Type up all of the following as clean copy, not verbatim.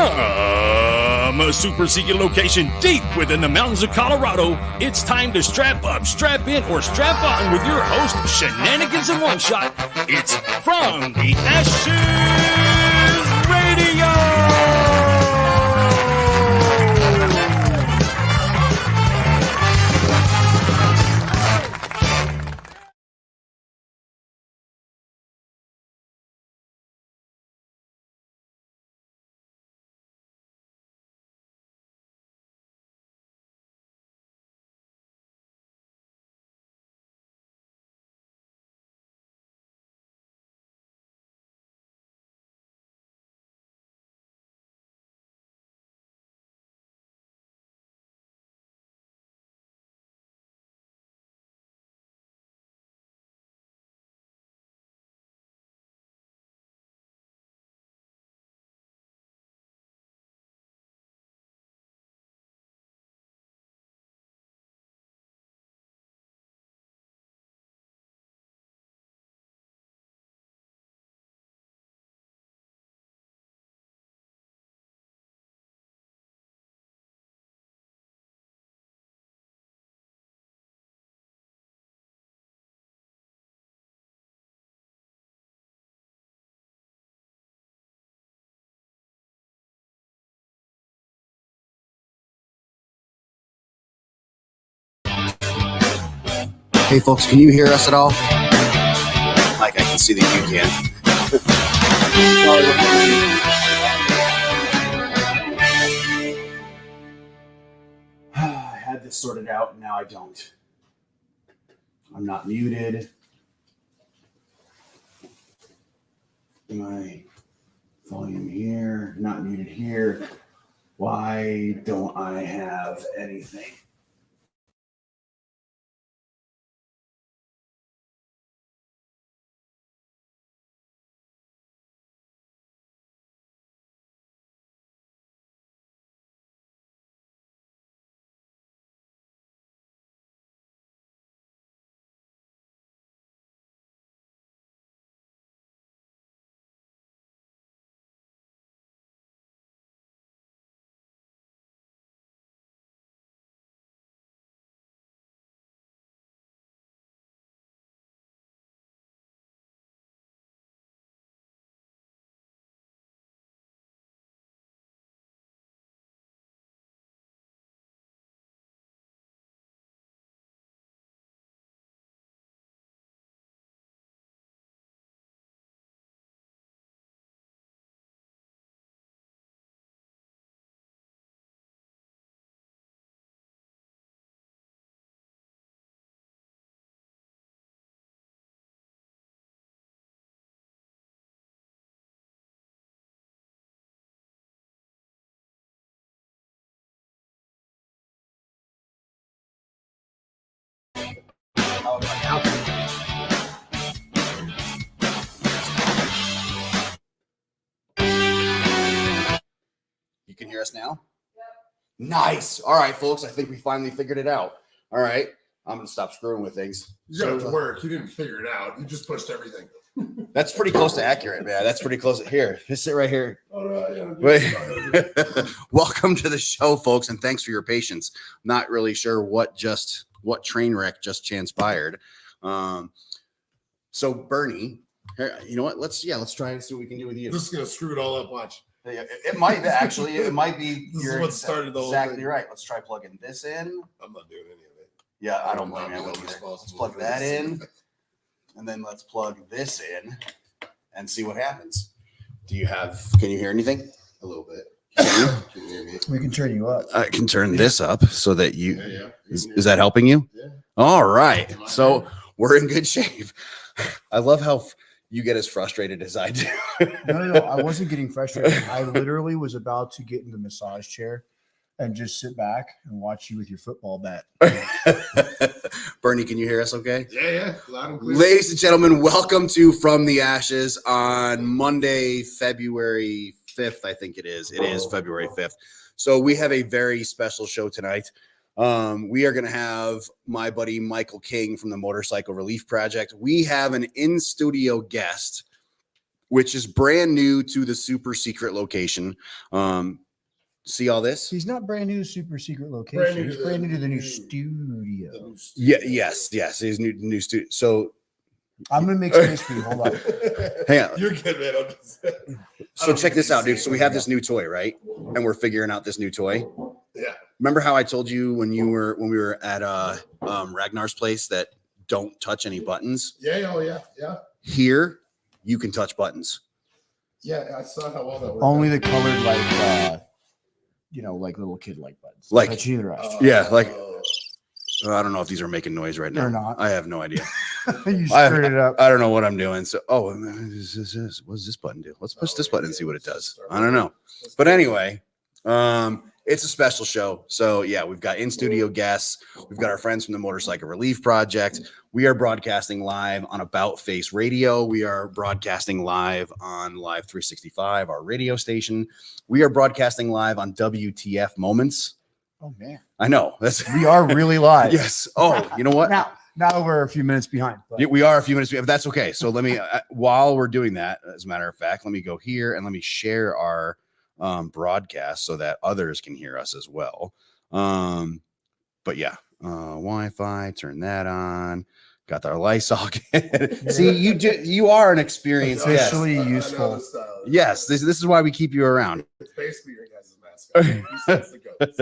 From a super secret location deep within the mountains of Colorado, it's time to strap up, strap in, or strap on with your host, Shenanigans in One Shot. It's From the Ashes Radio! Hey folks, can you hear us at all? Like I can see that you can. I had this sorted out and now I don't. I'm not muted. My volume here, not muted here. Why don't I have anything? You can hear us now? Yep. Nice. All right, folks. I think we finally figured it out. All right. I'm going to stop screwing with things. You got to work. You didn't figure it out. You just pushed everything. That's pretty close to accurate, man. That's pretty close. Here, just sit right here. All right. Yeah, wait. Welcome to the show, folks, and thanks for your patience. Not really sure what train wreck just transpired. So Bernie, you know what? Let's try and see what we can do with you. This is gonna screw it all up. Watch. It might be, actually. It might be. This is what started the whole exactly thing. right. Let's try plugging this in. I'm not doing any of it. Yeah, I don't blame you. Let's plug that in, and then let's plug this in and see what happens. Can you hear anything? A little bit. Can you hear me? We can turn you up. I can turn this up so that you. Yeah. Is that helping you? Yeah. All right. So we're in good shape. I love how you get as frustrated as I do. No. I wasn't getting frustrated. I literally was about to get in the massage chair and just sit back and watch you with your football bat. Bernie, can you hear us okay? Yeah. Loud and clear. Ladies and gentlemen, welcome to From the Ashes on Monday, February 5th, I think it is. It is February 5th. So we have a very special show tonight. We are going to have my buddy Michael King from the Motorcycle Relief Project. We have an in-studio guest which is brand new to the super secret location. See all this? He's not brand new to super secret location. He's brand new to the new studio. Yeah, yes. He's new studio. So I'm gonna make space for you. Hold on. hang on. You're good, man. I'm just, So check this out, dude. So we have this new toy, right? And we're figuring out this new toy. yeah. Remember how I told you when we were at Ragnar's place that don't touch any buttons? Yeah. Oh, yeah. Yeah. Here, you can touch buttons. Yeah. I saw how well that worked. Only the colored like little kid like buttons. Like- Touch either eye. Yeah, like I don't know if these are making noise right now. They're not. I have no idea. You screwed it up. I don't know what I'm doing. So, what does this button do? Let's push this button and see what it does. I don't know. But anyway, it's a special show. So yeah, we've got in-studio guests. We've got our friends from the Motorcycle Relief Project. We are broadcasting live on About Face Radio. We are broadcasting live on Live 365, our radio station. We are broadcasting live on WTF Moments. Oh man, I know. we are really live. Yes. Oh, you know what? Now we're a few minutes behind. But. We are a few minutes, but that's okay. So let me, while we're doing that, as a matter of fact, let me go here and let me share our broadcast so that others can hear us as well. But yeah, Wi-Fi, turn that on. Got our light socket. See, you are an experienced guest. Officially useful. Yes, this is why we keep you around. It's basically your guys' mascot. He sets the goats.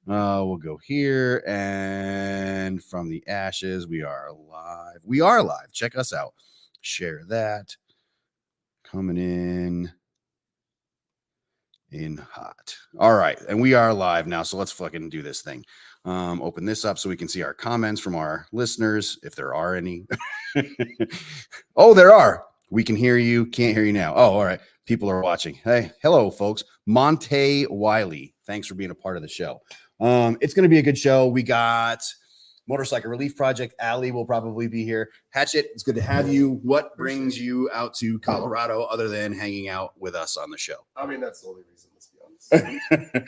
We'll go here, and from the ashes, we are live. We are live. Check us out. Share that. Coming in hot. All right, and we are live now, so let's fucking do this thing. Open this up so we can see our comments from our listeners, if there are any. Oh, there are. We can hear you. Can't hear you now. Oh, all right. People are watching. Hey, hello, folks. Monte Wiley. Thanks for being a part of the show. It's going to be a good show. We got Motorcycle Relief Project. Allie will probably be here. Hatchet, it's good to have you. What brings you out to Colorado other than hanging out with us on the show? I mean, that's the only reason, let's be honest.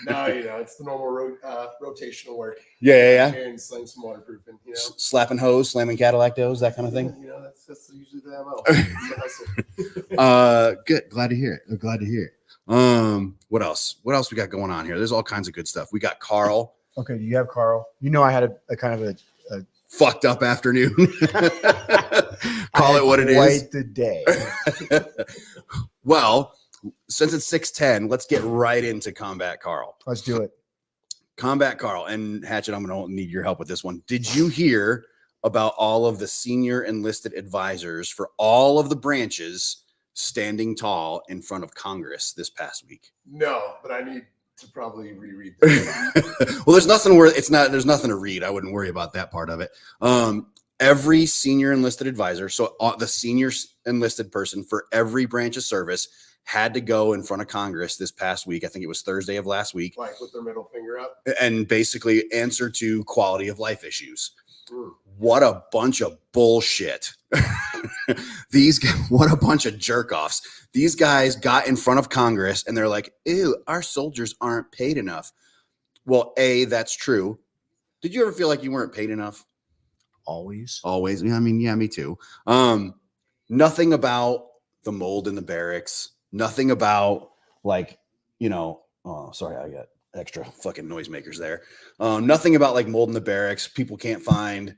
No, it's the normal rotational work. Yeah. Here and sling some waterproofing, Slapping hose, slamming Cadillac doors, that kind of thing. That's usually the MO. Good. Glad to hear it. What else? What else we got going on here? There's all kinds of good stuff. We got Carl. Okay, do you have Carl? You know, I had a kind of a fucked up afternoon. Call it what it is. Quite the day. Well, since it's 6:10, let's get right into Combat Carl. Let's do it. Combat Carl. And Hatchet, I'm going to need your help with this one. Did you hear about all of the senior enlisted advisors for all of the branches standing tall in front of Congress this past week? No, but I need to probably reread that. Well, there's nothing to read. I wouldn't worry about that part of it. Every senior enlisted advisor, so the senior enlisted person for every branch of service had to go in front of Congress this past week. I think it was Thursday of last week. Like with their middle finger up? And basically answer to quality of life issues. Mm. What a bunch of bullshit. What a bunch of jerk offs. These guys got in front of Congress and they're like, ew, our soldiers aren't paid enough. Well, A, that's true. Did you ever feel like you weren't paid enough? Always. Yeah, I mean, yeah, me too. Nothing about the mold in the barracks. Nothing about sorry, I got extra fucking noisemakers there. Nothing about like mold in the barracks. People can't find,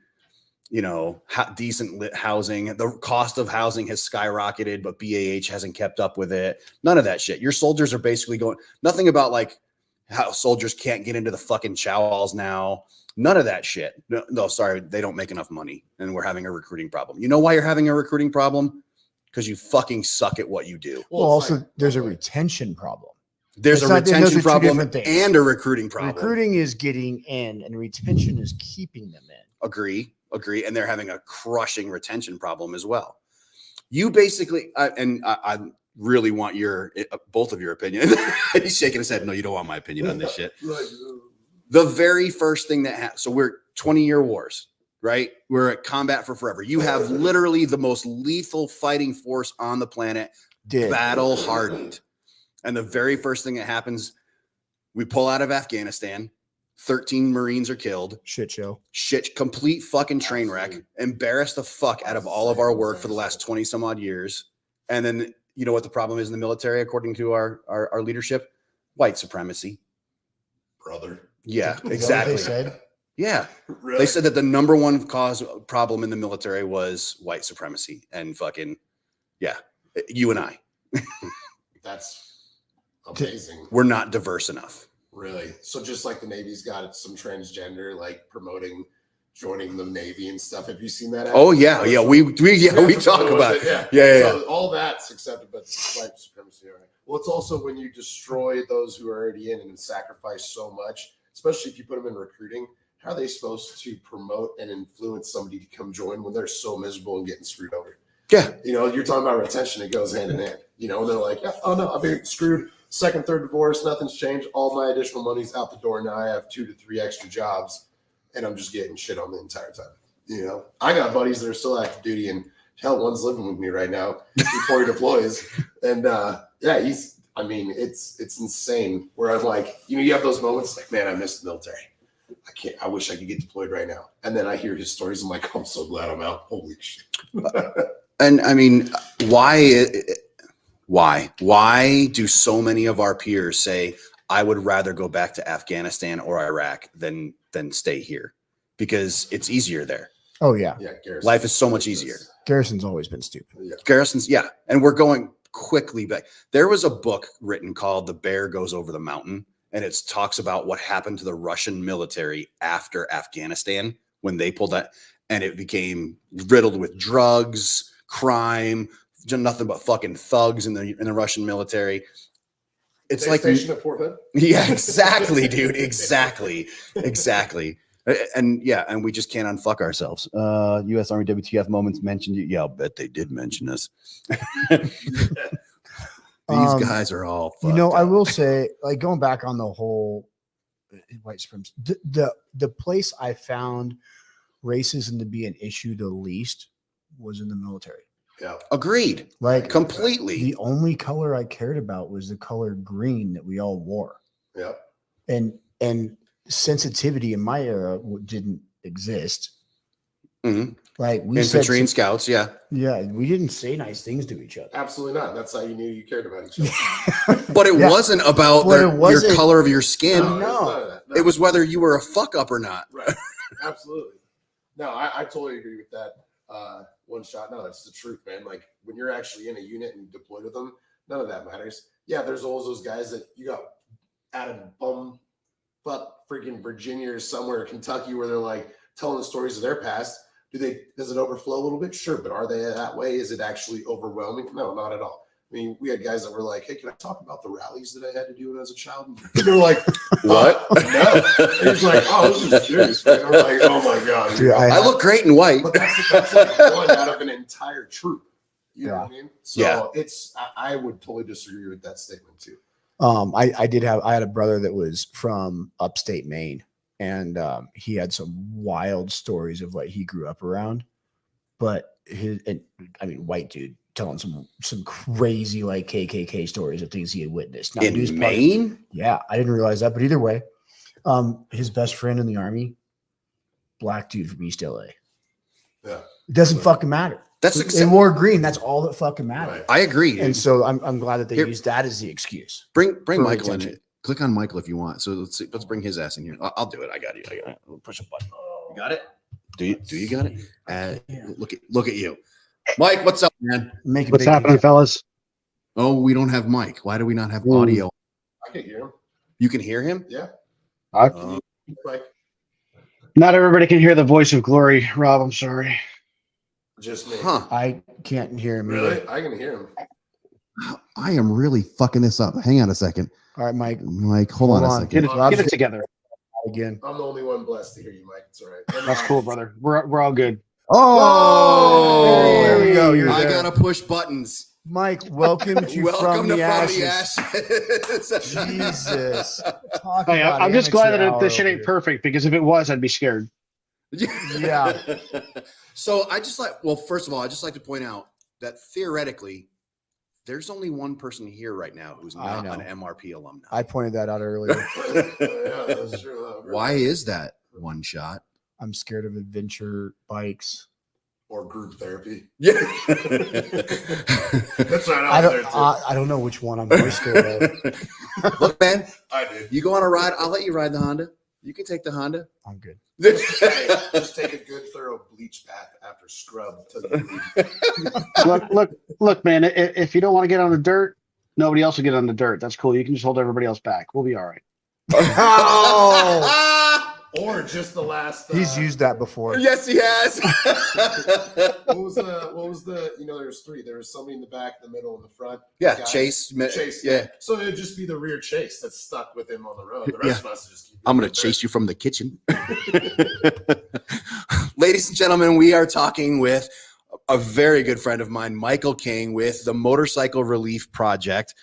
decent lit housing. The cost of housing has skyrocketed, but BAH hasn't kept up with it. None of that shit. Your soldiers are basically going, nothing about like how soldiers can't get into the fucking chow halls now. None of that shit. No, sorry. They don't make enough money and we're having a recruiting problem. You know why you're having a recruiting problem? Because you fucking suck at what you do. Well, also there's a retention problem. There's a retention problem and a recruiting problem. Recruiting is getting in and retention is keeping them in. Agree. And they're having a crushing retention problem as well. You basically, I really want both of your opinion. He's shaking his head. No, you don't want my opinion on this shit. The very first thing so we're 20-year wars, right? We're at combat for forever. You have literally the most lethal fighting force on the planet, battle hardened. And the very first thing that happens, we pull out of Afghanistan. 13 Marines are killed. Shit show. Complete fucking train wreck. Embarrass the fuck out of all of our work for the last 20 some odd years. And then you know what the problem is in the military, according to our leadership? White supremacy. Brother. Yeah, Is that what exactly. they said? Yeah. Really? They said that the number one problem in the military was white supremacy and fucking, yeah, you and I. That's amazing. We're not diverse enough. Really? So just like the Navy's got some transgender, like promoting joining the Navy and stuff. Have you seen that? Oh yeah, yeah. We talk about it. Yeah. So all that's accepted, but white supremacy. All right. Well, it's also when you destroy those who are already in and sacrifice so much, especially if you put them in recruiting. How are they supposed to promote and influence somebody to come join when they're so miserable and getting screwed over? Yeah. You know, you're talking about retention. It goes hand in hand. You know, and they're like, oh no, I've been screwed. Second, third divorce, nothing's changed. All my additional money's out the door. Now I have 2 to 3 extra jobs, and I'm just getting shit on the entire time. You know, I got buddies that are still active duty, and hell, one's living with me right now before he deploys. And yeah, it's insane. Where I'm like, you know, you have those moments like, man, I miss the military. I wish I could get deployed right now. And then I hear his stories. I'm like, I'm so glad I'm out. Holy shit. And I mean, why do so many of our peers say, I would rather go back to Afghanistan or Iraq than stay here? Because it's easier there. Oh yeah. Yeah. Life is so much easier. Garrison's always been stupid. Yeah. Garrison's, yeah. And we're going quickly back. There was a book written called The Bear Goes Over the Mountain. And it talks about what happened to the Russian military after Afghanistan when they pulled that, and it became riddled with drugs, crime, nothing but fucking thugs in the Russian military. It's They like stationed at Fort Hood? Yeah, exactly, dude. Exactly. And yeah, and we just can't unfuck ourselves. U.S. Army WTF moments mentioned you. Yeah, I'll bet they did mention us. These guys are all fucked up. I will say, like, going back on the whole white supremacy, the place I found racism to be an issue the least was in the military. Yeah. Agreed. Like, completely. The only color I cared about was the color green that we all wore. Yeah. And sensitivity in my era didn't exist. Mm-hmm. Like we infantry and scouts, yeah. Yeah, we didn't say nice things to each other. Absolutely not. That's how you knew you cared about each other. But it wasn't about your color of your skin. No. It was whether you were a fuck up or not. Right. Absolutely. No, I totally agree with that. One shot. No, that's the truth, man. Like when you're actually in a unit and you deploy with them, none of that matters. Yeah, there's always those guys that you got out of bum fuck freaking Virginia or somewhere, Kentucky, where they're like telling the stories of their past. Does it overflow a little bit? Sure, but are they that way? Is it actually overwhelming? No, not at all. I mean, we had guys that were like, "Hey, can I talk about the rallies that I had to do when I was a child?" And they're like, "What?" No. And he's like, "Oh, this is serious." Man. I'm like, "Oh my god, dude, I look great in white." But that's like one out of an entire troop. You know what I mean? So I would totally disagree with that statement too. I had a brother that was from upstate Maine. And he had some wild stories of what he grew up around, but white dude telling some crazy like KKK stories of things he had witnessed. Now, in Maine? Yeah, I didn't realize that, but either way, his best friend in the army, black dude from East LA. Yeah, it doesn't fucking matter. They wore green. That's all that fucking matters. Right. I agree, dude. And so I'm glad that they used that as the excuse. Bring Michael in it. Click on Michael if you want. So let's bring his ass in here. I'll do it. I got you. I'll push a button. You got it? Do you got it? Look at you, Mike. What's up, man? What's happening, fellas? Oh, we don't have Mike. Why do we not have audio? I can hear him. You can hear him? Yeah. Mike. Not everybody can hear the voice of glory, Rob. I'm sorry. Just me. Huh? I can't hear him. Really? Either. I can hear him. I am really fucking this up. Hang on a second. All right, Mike. Mike, hold on a second. Get it together. Again. I'm the only one blessed to hear you, Mike. It's all right. That's cool, brother. We're all good. Oh, there we go. I gotta push buttons. Mike, welcome to From the Ashes. Jesus. Hey, I'm just glad that this shit ain't perfect, because if it was, I'd be scared. Yeah. So first of all, I just like to point out that theoretically, there's only one person here right now who's not an MRP alumni. I pointed that out earlier. Yeah, that's true. Why is that? One shot. I'm scared of adventure bikes. or group therapy. Yeah. That's right. I I don't know which one I'm very scared of. Look, man, I did. you go on a ride. I'll let you ride the Honda. You can take the Honda. I'm good. Just take a good thorough bleach bath after scrub to the Look, man. If you don't want to get on the dirt, nobody else will get on the dirt. That's cool. You can just hold everybody else back. We'll be all right. Oh. Or just the last. He's used that before. Yes, he has. What was the? There's three. There was somebody in the back, the middle, and the front. Yeah, Guy. Chase. Yeah. So it'd just be the rear Chase that's stuck with him on the road. The rest of us just keep. I'm going to chase you from the kitchen. Ladies and gentlemen, we are talking with a very good friend of mine, Michael King, with the Motorcycle Relief Project.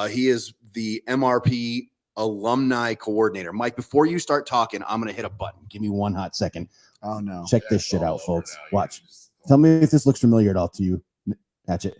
He is the MRP Alumni Coordinator. Mike, before you start talking, I'm going to hit a button. Give me one hot second. Oh, no. Check this shit out, folks. Watch. Tell me if this looks familiar at all to you. Hatchet.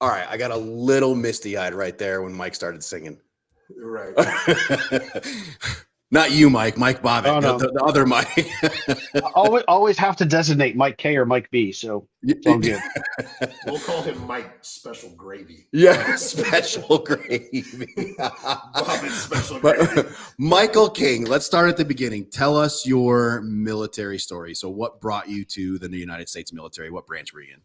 All right, I got a little misty-eyed right there when Mike started singing. Right. Not you, Mike. Mike Bobbitt. Oh, no. The other Mike. always have to designate Mike K or Mike B. So it's all good. We'll call him Mike Special Gravy. Yeah, special gravy. Bobbitt Special Gravy. Michael King, let's start at the beginning. Tell us your military story. So what brought you to the United States military? What branch were you in?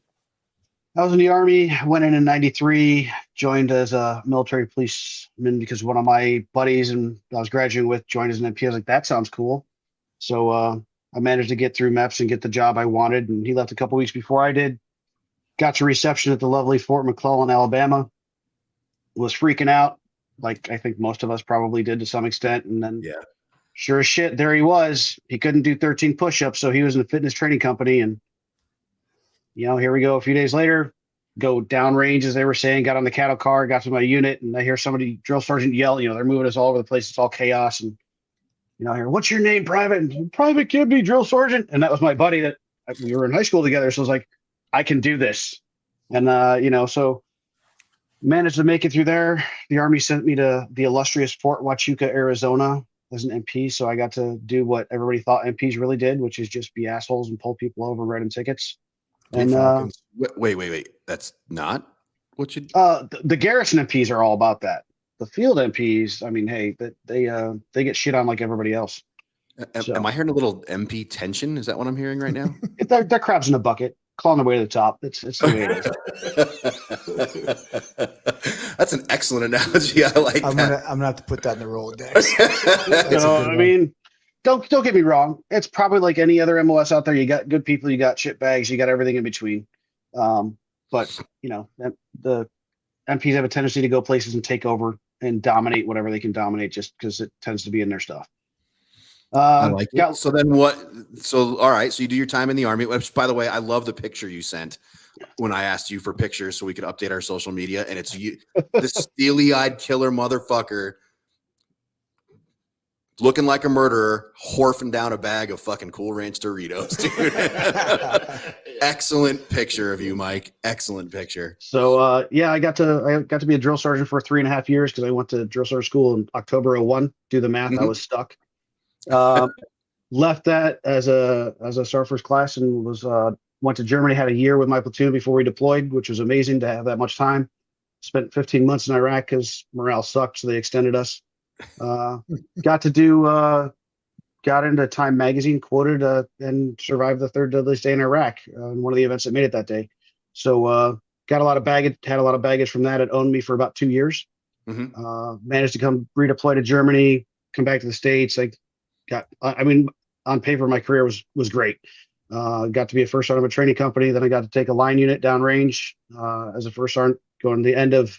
I was in the Army, went in 93, joined as a military policeman because one of my buddies and I was graduating with joined as an MP. I was like, that sounds cool. So I managed to get through MEPS and get the job I wanted. And he left a couple weeks before I did. Got to reception at the lovely Fort McClellan, Alabama. Was freaking out, like I think most of us probably did to some extent. And then sure as shit, there he was. He couldn't do 13 push-ups, so he was in a fitness training company. And here we go. A few days later, go downrange, as they were saying, got on the cattle car, got to my unit, and I hear somebody, drill sergeant, yell. They're moving us all over the place. It's all chaos. And, I hear, what's your name, Private? And, Private Kibbe, drill sergeant. And that was my buddy that we were in high school together. So I was like, I can do this. And, so managed to make it through there. The Army sent me to the illustrious Fort Huachuca, Arizona as an MP. So I got to do what everybody thought MPs really did, which is just be assholes and pull people over, write them tickets. And wait. That's not what you. The garrison MPs are all about that. The field MPs, I mean, hey, they get shit on like everybody else. Am I hearing a little MP tension? Is that what I'm hearing right now? They're crabs in a bucket, clawing their way to the top. It's the way it is. That's an excellent analogy. I like that. I'm gonna have to put that in the Rolodex. I mean, don't get me wrong. It's probably like any other MOS out there. You got good people, you got shit bags, you got everything in between. But the MPs have a tendency to go places and take over and dominate whatever they can dominate, just because it tends to be in their stuff. I like it. So then what? So all right. So you do your time in the Army. Which, by the way, I love the picture you sent when I asked you for pictures so we could update our social media. And it's you, this steely-eyed killer motherfucker, looking like a murderer, horfing down a bag of fucking Cool Ranch Doritos, dude. Excellent picture of you, Mike. Excellent picture. So I got to be a drill sergeant for 3.5 years because I went to drill sergeant school in October of 2001. Do the math. I was stuck. Left that as a sergeant first class and went to Germany. Had a year with my platoon before we deployed, which was amazing to have that much time. Spent 15 months in Iraq because morale sucked, so they extended us. Got into Time magazine, quoted and survived the third deadliest day in Iraq in one of the events that made it that day. So got a lot of baggage, had a lot of baggage from that. It owned me for about 2 years. Managed to come redeploy to Germany, come back to the States. On paper, my career was great. Got to be a first sergeant of a training company. Then I got to take a line unit downrange as a first sergeant, going to the end of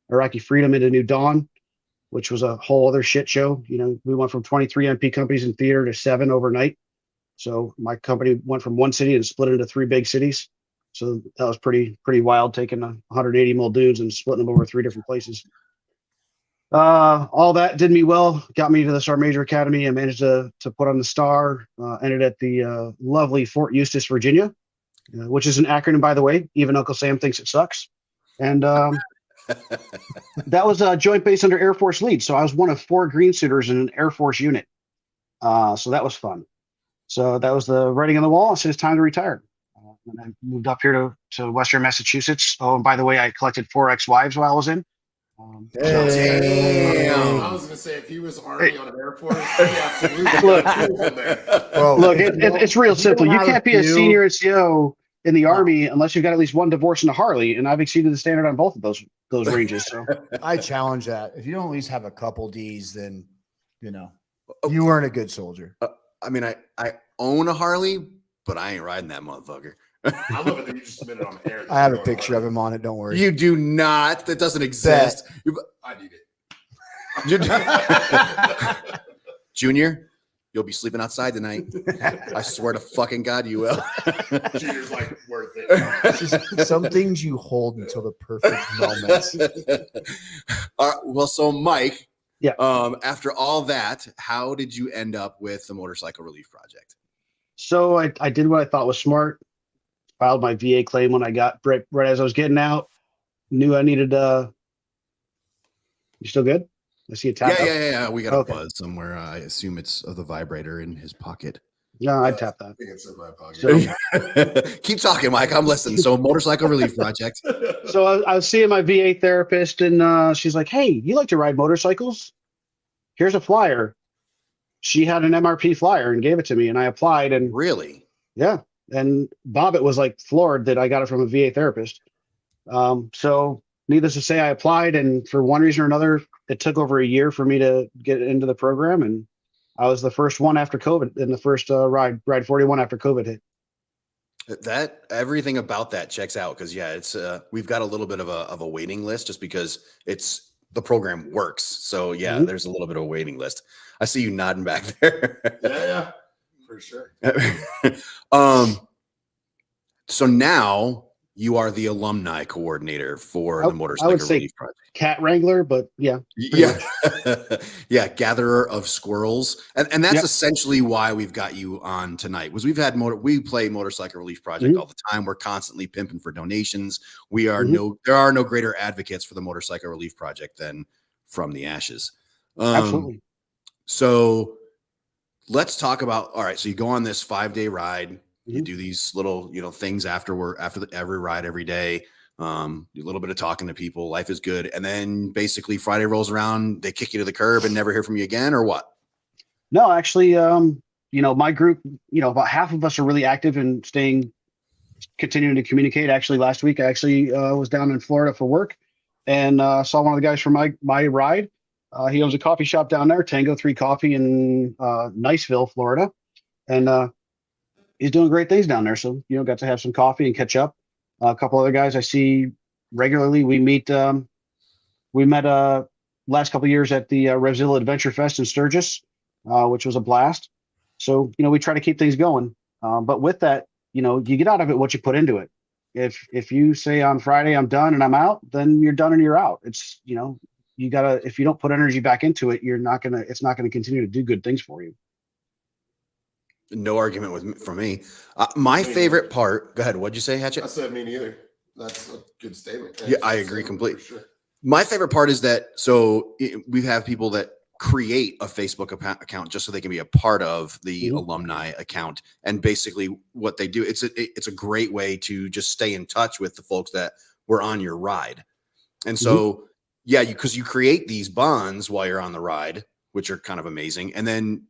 Iraqi freedom into New Dawn, which was a whole other shit show. We went from 23 MP companies in theater to 7 overnight. So my company went from one city and split into 3 big cities. So that was pretty wild, taking 180 mil dudes and splitting them over 3 different places. All that did me well, got me to the Star Major Academy. I managed to put on the Star, ended at the lovely Fort Eustis, Virginia, which is an acronym, by the way. Even Uncle Sam thinks it sucks. And that was a joint base under Air Force Lead. So I was one of 4 green suiters in an Air Force unit. So that was fun. So that was the writing on the wall. I said it's time to retire. And I moved up here to Western Massachusetts. Oh, and by the way, I collected 4 ex-wives while I was in. Damn. I was going to say, if he was Army on an Air Force, he absolutely Look, Well, Look, it's real simple. You can't be a senior NCO in the Army unless you've got at least 1 divorce and a Harley, and I've exceeded the standard on both of those ranges. So I challenge that. If you don't at least have a couple D's, then you weren't a good soldier. I mean, I own a Harley, but I ain't riding that motherfucker. I love it that you just submitted on air. I have a picture of him on it. Don't worry. You do not. That doesn't exist. I need it. Junior, you'll be sleeping outside tonight. I swear to fucking God, you will. Junior's like, worth it. Some things you hold until the perfect moment. Well, so Mike, yeah. After all that, how did you end up with the Motorcycle Relief Project? So I did what I thought was smart. Filed my VA claim when I got right as I was getting out. Knew I needed. You still good? I see a tap. Yeah. We got a buzz somewhere. I assume it's the vibrator in his pocket. No, I tapped that. I think it's in my pocket. So, keep talking, Mike. I'm listening. So, Motorcycle Relief Project. So I was seeing my VA therapist, and she's like, "Hey, you like to ride motorcycles? Here's a flyer." She had an MRP flyer and gave it to me, and I applied. And Really? yeah. And Bobbitt was like floored that I got it from a VA therapist. So needless to say, I applied, and for one reason or another, it took over a year for me to get into the program. And I was the first one after COVID, and the first ride 41 after COVID hit. That everything about that checks out because it's we've got a little bit of a waiting list just because the program works. So there's a little bit of a waiting list. I see you nodding back there. Yeah. For sure. So now you are the alumni coordinator for the Motorcycle Relief Project. Cat wrangler, but yeah. Gatherer of squirrels. And that's essentially why we've got you on tonight. Was we play Motorcycle Relief Project all the time. We're constantly pimping for donations. We are there are no greater advocates for the Motorcycle Relief Project than From the Ashes. Absolutely. So let's talk about, all right. So you go on this 5-day ride, you do these little, things after every ride every day, a little bit of talking to people, life is good. And then basically Friday rolls around, they kick you to the curb and never hear from you again, or what? No, actually, my group, about half of us are really active in continuing to communicate. Actually, last week, I was down in Florida for work and saw one of the guys from my ride. He owns a coffee shop down there, Tango 3 Coffee in Niceville, Florida. And he's doing great things down there. So, got to have some coffee and catch up. A couple other guys I see regularly. We met last couple of years at the Revzilla Adventure Fest in Sturgis, which was a blast. So, we try to keep things going. But with that, you get out of it what you put into it. If you say on Friday, I'm done and I'm out, then you're done and you're out. It's, you gotta, if you don't put energy back into it, it's not gonna continue to do good things for you. No argument from me. My favorite part. Go ahead. What'd you say, Hatchet? I said me neither. That's a good statement. Yeah, I agree completely. Sure. My favorite part is that we have people that create a Facebook account just so they can be a part of the alumni account, and basically what they do, it's a great way to just stay in touch with the folks that were on your ride, and so. Yeah, because you create these bonds while you're on the ride, which are kind of amazing. And then,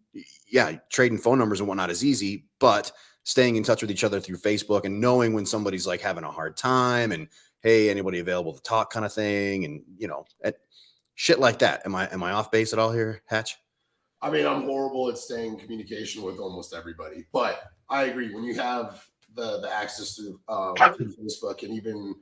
trading phone numbers and whatnot is easy, but staying in touch with each other through Facebook and knowing when somebody's like having a hard time and, hey, anybody available to talk kind of thing. And, shit like that. Am I off base at all here, Hatch? I mean, I'm horrible at staying in communication with almost everybody, but I agree. When you have the access to Facebook, and even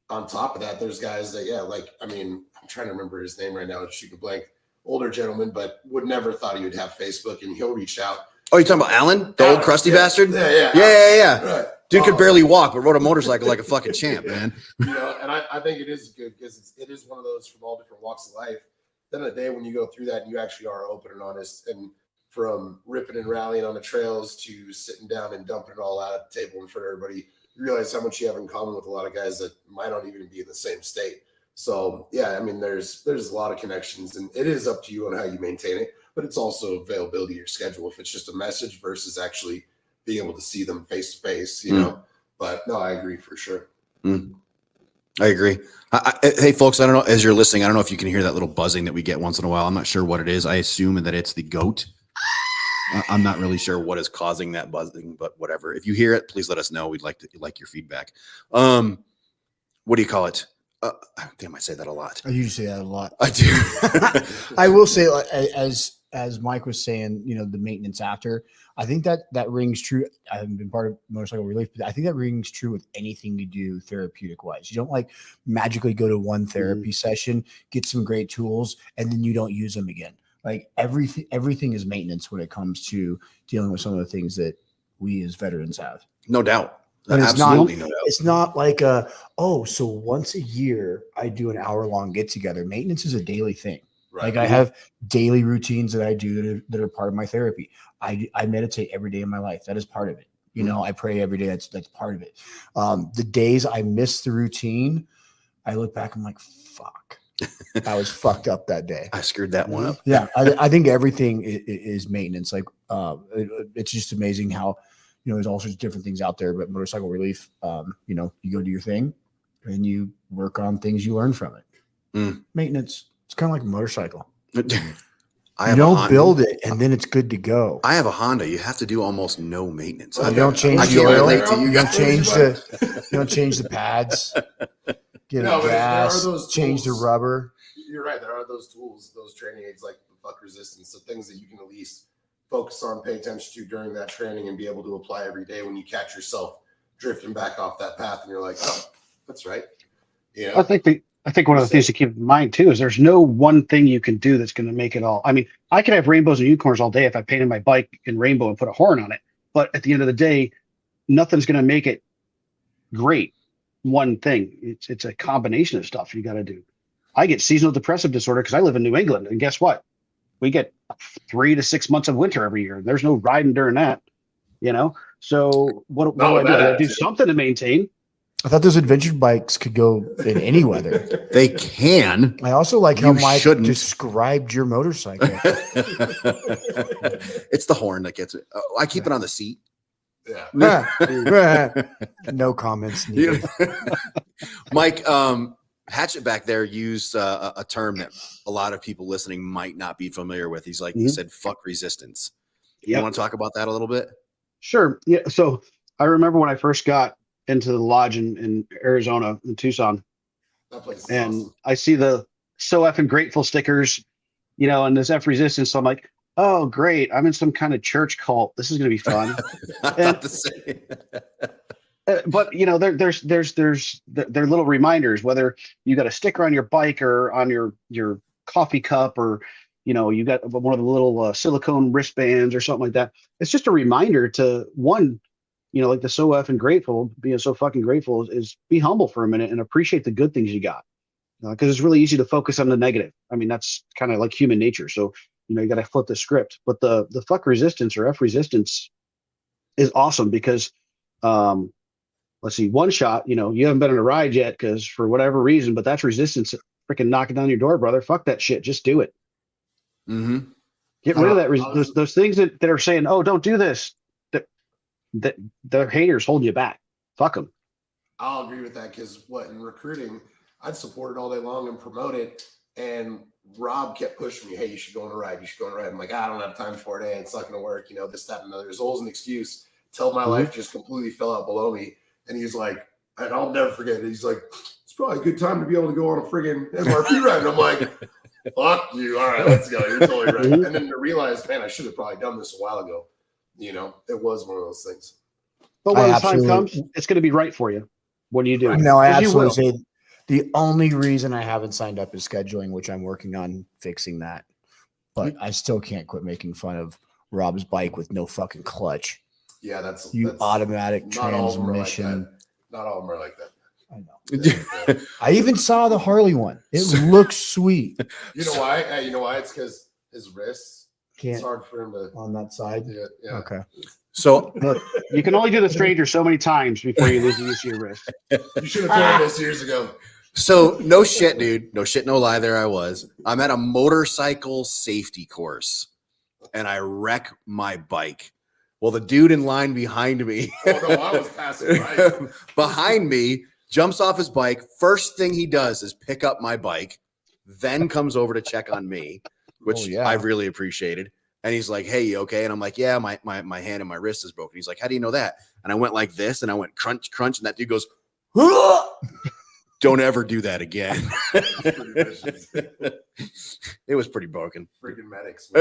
on top of that, there's guys that, I'm trying to remember his name right now. It's shooting a blank. Older gentleman, but would never thought he would have Facebook, and he'll reach out. Oh, you talking about Alan, the old crusty bastard? Yeah. Right. Dude could barely walk, but rode a motorcycle like a fucking champ, man. And I think it is good because it is one of those from all different walks of life. Then the day when you go through that and you actually are open and honest, and from ripping and rallying on the trails to sitting down and dumping it all out at the table in front of everybody, you realize how much you have in common with a lot of guys that might not even be in the same state. So yeah, I mean, there's a lot of connections, and it is up to you on how you maintain it, but it's also availability of your schedule. If it's just a message versus actually being able to see them face to face, you know. But no, I agree for sure. I agree. Hey, folks, I don't know, as you're listening, I don't know if you can hear that little buzzing that we get once in a while. I'm not sure what it is. I assume that it's the goat. I'm not really sure what is causing that buzzing, but whatever. If you hear it, please let us know. We'd like your feedback. What do you call it? Damn, I say that a lot. I usually say that a lot. I do. I will say, as Mike was saying, you know, the maintenance after, I think that rings true. I haven't been part of motorcycle relief, but I think that rings true with anything you do therapeutic wise. You don't like magically go to one therapy session, get some great tools, and then you don't use them again. Like everything is maintenance when it comes to dealing with some of the things that we as veterans have. No doubt. But Absolutely no doubt. It's not like so once a year I do an hour-long get-together. Maintenance is a daily thing. Right. Like I have daily routines that I do that are part of my therapy. I meditate every day of my life. That is part of it. You know, I pray every day. That's part of it. The days I miss the routine, I look back, I'm like, fuck. I was fucked up that day. I screwed that one up. Yeah. I think everything is maintenance. Like it's just amazing how, you know, there's all sorts of different things out there, but motorcycle relief, you know, you go do your thing and you work on things you learn from it. Maintenance. It's kind of like a motorcycle. You don't build it and then it's good to go. I have a Honda. You have to do almost no maintenance. You don't change the oil. You don't change the pads. Get gas. Change the rubber. You're right. There are those tools, those training aids like the buck resistance, the things that you can at least focus on, pay attention to during that training, and be able to apply every day when you catch yourself drifting back off that path, and you're like, oh, that's right. You know? I think one of the things to keep in mind too is there's no one thing you can do that's going to make it all. I mean, I could have rainbows and unicorns all day if I painted my bike in rainbow and put a horn on it, but at the end of the day, nothing's going to make it great. One thing, it's a combination of stuff you got to do. I get seasonal depressive disorder because I live in New England, and guess what? We get 3 to 6 months of winter every year. There's no riding during that, you know? So what do I do? I do something to maintain. I thought those adventure bikes could go in any weather. They can. I also like how Mike described your motorcycle. It's the horn that gets it. I keep it on the seat. Yeah. No comments needed. Mike, Hatchet back there used a term that a lot of people listening might not be familiar with. He's like, he said, fuck resistance. You want to talk about that a little bit? Sure. Yeah. So I remember when I first got into the lodge in Arizona, in Tucson, That place is and awesome. I see the so effing grateful stickers, you know, and this F resistance. So I'm like, oh, great. I'm in some kind of church cult. This is going to be fun. But you know, there's little reminders, whether you got a sticker on your bike or on your coffee cup, or you know, you got one of the little silicone wristbands or something like that. It's just a reminder to one, you know, like the so effing grateful, being so fucking grateful is be humble for a minute and appreciate the good things you got, because it's really easy to focus on the negative. I mean, that's kind of like human nature. So you know, you got to flip the script. But the fuck resistance or F resistance is awesome because let's see, one shot, you know, you haven't been on a ride yet because for whatever reason, but that's resistance freaking knocking down your door, brother. Fuck that shit. Just do it. Get rid of that. Those things that are saying, oh, don't do this. That the haters holding you back. Fuck them. I'll agree with that because in recruiting, I'd support it all day long and promote it. And Rob kept pushing me, hey, you should go on a ride. You should go on a ride. I'm like, I don't have time for it. Hey, it's not going to work. You know, this, that, and another. There's always an excuse till my life just completely fell out below me. And he's like, and I'll never forget it. He's like, it's probably a good time to be able to go on a friggin' MRP ride. And I'm like, fuck you. All right, let's go. You're totally right. And then to realize, man, I should have probably done this a while ago. You know, it was one of those things. But when the time comes, it's going to be right for you when you do it. No, I absolutely say the only reason I haven't signed up is scheduling, which I'm working on fixing that. But I still can't quit making fun of Rob's bike with no fucking clutch. Yeah, that's automatic not all of them are like transmission. that. Not all of them are like that. I know. I even saw the Harley one. It looks sweet. You know why? You know why? It's because his wrists. Can't It's hard for him to on that side. Yeah. Okay. So Look, you can only do the stranger so many times before you lose the use of your wrist. You should have told me this years ago. So no shit, dude. No shit, no lie. There I was. I'm at a motorcycle safety course, and I wreck my bike. Well, the dude in line behind me, Oh no, I was passing right. behind me, jumps off his bike. First thing he does is pick up my bike, then comes over to check on me, which I really appreciated. And he's like, "Hey, you okay?" And I'm like, "Yeah, my hand and my wrist is broken." He's like, "How do you know that?" And I went like this, and I went crunch, crunch, and that dude goes, "Don't ever do that again." It was pretty broken. Freaking medics.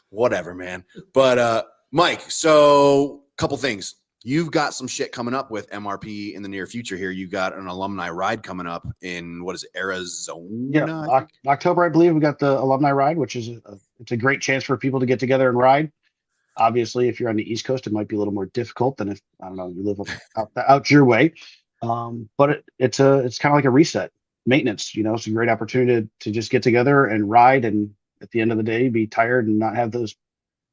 Whatever, man. But Mike, so couple things. You've got some shit coming up with MRP in the near future here. You got an alumni ride coming up in, what is it, Arizona? Yeah, October, I believe we got the alumni ride, which is it's a great chance for people to get together and ride. Obviously, if you're on the East Coast, it might be a little more difficult than if, I don't know, you live out your way. But it's kind of like a reset, maintenance. You know, it's a great opportunity to just get together and ride, and at the end of the day, be tired and not have those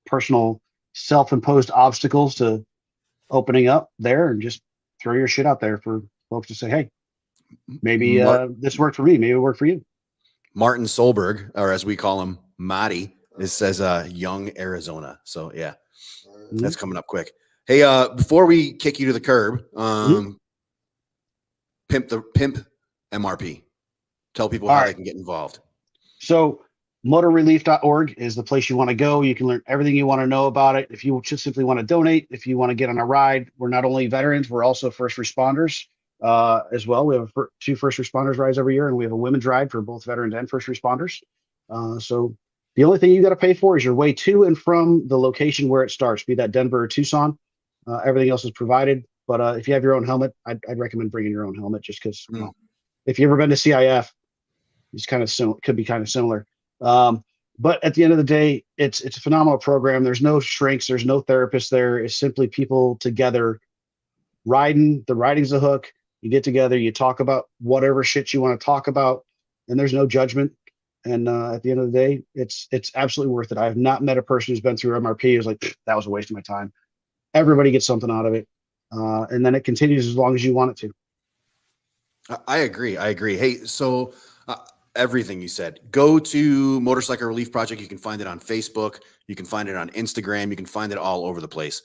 personal self-imposed obstacles to opening up there, and just throw your shit out there for folks to say, hey, maybe this worked for me, maybe it worked for you. Martin Solberg, or as we call him, Marty, it says Young Arizona. So yeah, that's coming up quick. Hey, before we kick you to the curb, pimp MRP. Tell people how they can get involved. So motorrelief.org is the place you want to go. You can learn everything you want to know about it. If you just simply want to donate, if you want to get on a ride, we're not only veterans, we're also first responders as well. We have two first responders rides every year, and we have a women's ride for both veterans and first responders. So the only thing you got to pay for is your way to and from the location where it starts, be that Denver or Tucson. Everything else is provided. But if you have your own helmet, I'd recommend bringing your own helmet, just because if you've ever been to CIF, it's kind of could be kind of similar. But at the end of the day, it's a phenomenal program. There's no shrinks, there's no therapists there. It's simply people together riding. The riding's the hook. You get together, you talk about whatever shit you want to talk about, and there's no judgment. And at the end of the day, it's absolutely worth it. I have not met a person who's been through MRP who's like, that was a waste of my time. Everybody gets something out of it. And then it continues as long as you want it to. I agree. Hey, so everything you said, go to Motorcycle Relief Project. You can find it on Facebook. You can find it on Instagram. You can find it all over the place.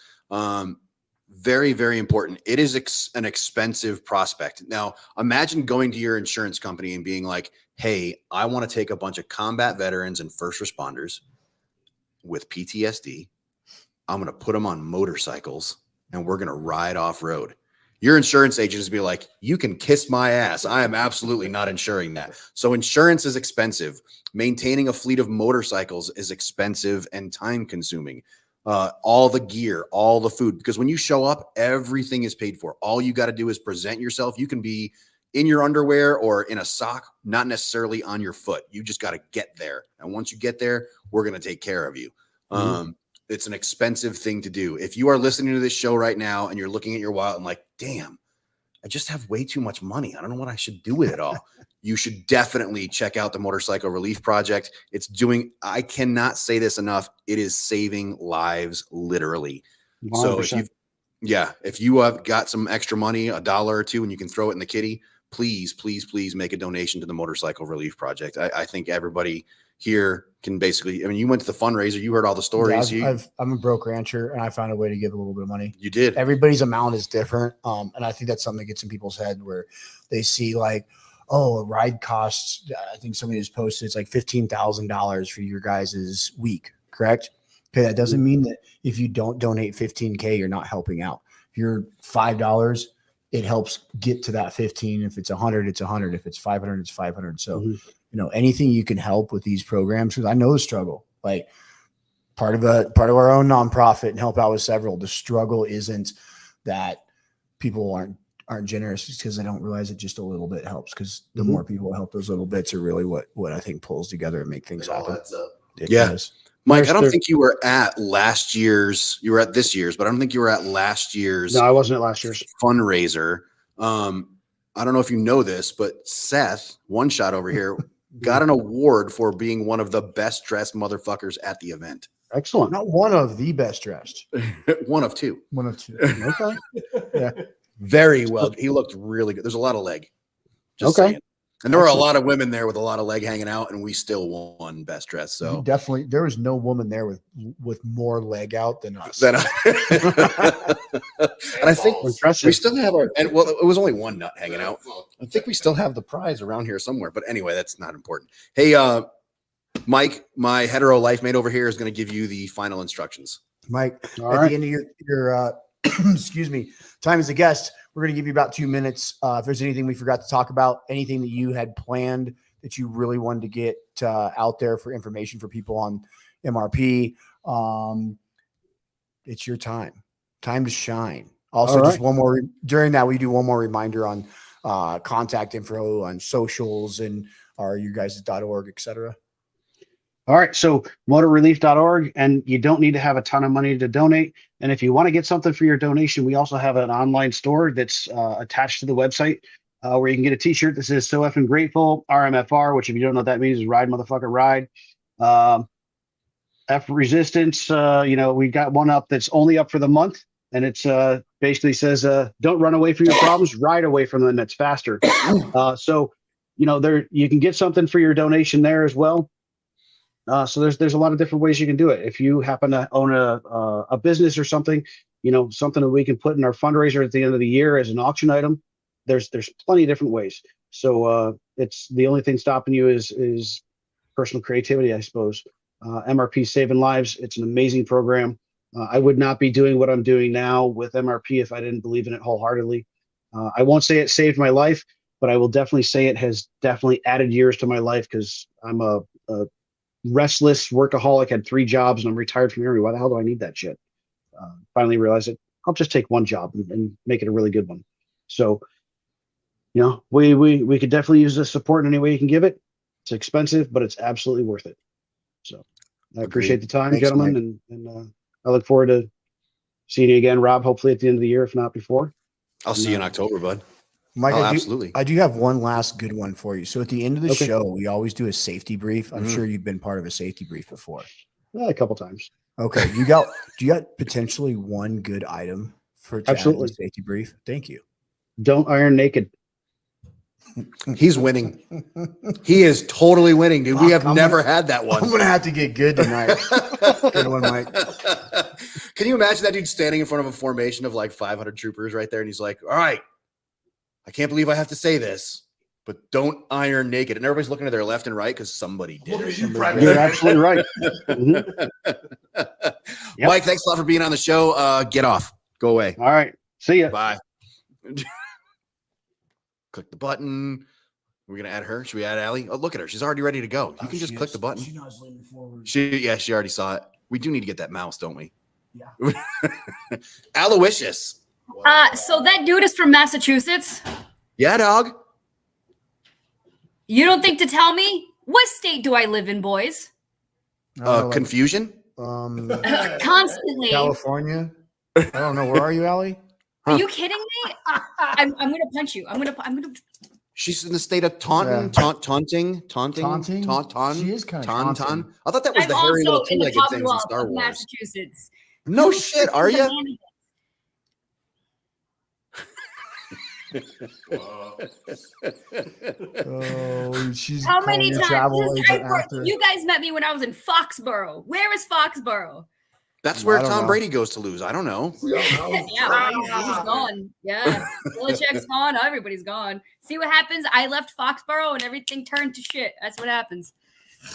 Very, very important. It is an expensive prospect. Now, imagine going to your insurance company and being like, hey, I want to take a bunch of combat veterans and first responders with PTSD. I'm going to put them on motorcycles and we're going to ride off road. Your insurance agent is be like, you can kiss my ass. I am absolutely not insuring that. So insurance is expensive. Maintaining a fleet of motorcycles is expensive and time consuming. All the gear, all the food, because when you show up, everything is paid for. All you got to do is present yourself. You can be in your underwear or in a sock, not necessarily on your foot. You just got to get there. And once you get there, we're going to take care of you. It's an expensive thing to do. If you are listening to this show right now and you're looking at your wallet and like, damn, I just have way too much money. I don't know what I should do with it all. You should definitely check out the Motorcycle Relief Project. It's doing, I cannot say this enough. It is saving lives, literally. 100%. So if you have got some extra money, $1 or $2, and you can throw it in the kitty, please, please, please make a donation to the Motorcycle Relief Project. I think everybody here can basically, I mean, you went to the fundraiser, you heard all the stories. Yeah, I'm a broke rancher and I found a way to give a little bit of money. You did. Everybody's amount is different. And I think that's something that gets in people's head where they see like, oh, a ride costs, I think somebody just posted, it's like $15,000 for your guys' week, correct? Okay. That doesn't mean that if you don't donate $15K, you're not helping out. If you're $5, it helps get to that 15. If it's 100, it's 100. If it's 500, it's 500. So, anything you can help with these programs, because I know the struggle, like part of our own nonprofit and help out with several, the struggle isn't that people aren't generous because they don't realize it just a little bit helps, because the more people help, those little bits are really what I think pulls together and make things happen. Yeah. Mike, I don't think you were at last year's. You were at this year's, but I don't think you were at last year's. No, I wasn't at last year's fundraiser. I don't know if you know this, but Seth, one shot over here, got an award for being one of the best dressed motherfuckers at the event. Excellent. Not one of the best dressed. One of two. One of two. Okay. Yeah. Very well. He looked really good. There's a lot of leg. Just okay. saying. And there were a lot of women there with a lot of leg hanging out, and we still won best dress. So definitely, there was no woman there with more leg out than us. And I think we still have our. And well, it was only one nut hanging out. I think we still have the prize around here somewhere. But anyway, that's not important. Hey, Mike, my hetero life mate over here is going to give you the final instructions. Mike, All at right. the end of your excuse me, time as a guest, we're going to give you about 2 minutes. If there's anything we forgot to talk about, anything that you had planned that you really wanted to get out there for information for people on MRP, it's your time to shine. Also, just one more during that, we do one more reminder on contact info on socials and you guys.org, etc. All right. So motorrelief.org, and you don't need to have a ton of money to donate. And if you want to get something for your donation, we also have an online store that's attached to the website where you can get a t-shirt that says "So effing grateful," RMFR, which if you don't know what that means is ride, motherfucker, ride. F resistance. We got one up that's only up for the month. And it's basically says, don't run away from your problems, ride away from them. That's faster. So you can get something for your donation there as well. So there's a lot of different ways you can do it. If you happen to own a business or something, something that we can put in our fundraiser at the end of the year as an auction item, there's plenty of different ways. So it's the only thing stopping you is personal creativity, I suppose. MRP Saving Lives. It's an amazing program. I would not be doing what I'm doing now with MRP if I didn't believe in it wholeheartedly. I won't say it saved my life, but I will definitely say it has definitely added years to my life because I'm a restless workaholic, had 3 jobs, and I'm retired from the Army. Why the hell do I need that shit? Finally realized it. I'll just take one job and make it a really good one. So, we could definitely use the support in any way you can give it. It's expensive, but it's absolutely worth it. So I appreciate the time, gentlemen, and I look forward to seeing you again, Rob, hopefully at the end of the year, if not before. I'll see you in October, bud. Mike, absolutely. I do have one last good one for you. So at the end of the show, we always do a safety brief. I'm sure you've been part of a safety brief before. A couple times. Okay. Do you got potentially one good item for absolutely safety brief? Thank you. Don't iron naked. He's winning. He is totally winning, dude. We have never had that one. I'm going to have to get good tonight. Good one, Mike. Can you imagine that dude standing in front of a formation of like 500 troopers right there? And he's like, all right, I can't believe I have to say this, but don't iron naked. And everybody's looking to their left and right because somebody did it. You're absolutely right. Yep. Mike, thanks a lot for being on the show. Get off. Go away. All right. See ya. Bye. Click the button. We're going to add her. Should we add Allie? Oh, look at her. She's already ready to go. You can just click the button. She knows leaning forward. She already saw it. We do need to get that mouse, don't we? Yeah. Aloysius. So that dude is from Massachusetts? Yeah, dog. You don't think to tell me? What state do I live in, boys? Confusion? Constantly. California? I don't know. Where are you, Allie? Are you kidding me? I'm going to punch you. I'm going to. She's in the state of taunting. She is kind of taunting. I thought that was I'm the hairy little also in the two-legged things in Commonwealth Star of Wars. Massachusetts. No shit, are you? Oh, she's How many times? You You guys met me when I was in Foxborough. Where is Foxborough? That's where Tom Brady goes to lose. I don't know. Yeah, he's gone. Yeah, Belichick's gone. Everybody's gone. See what happens? I left Foxborough and everything turned to shit. That's what happens.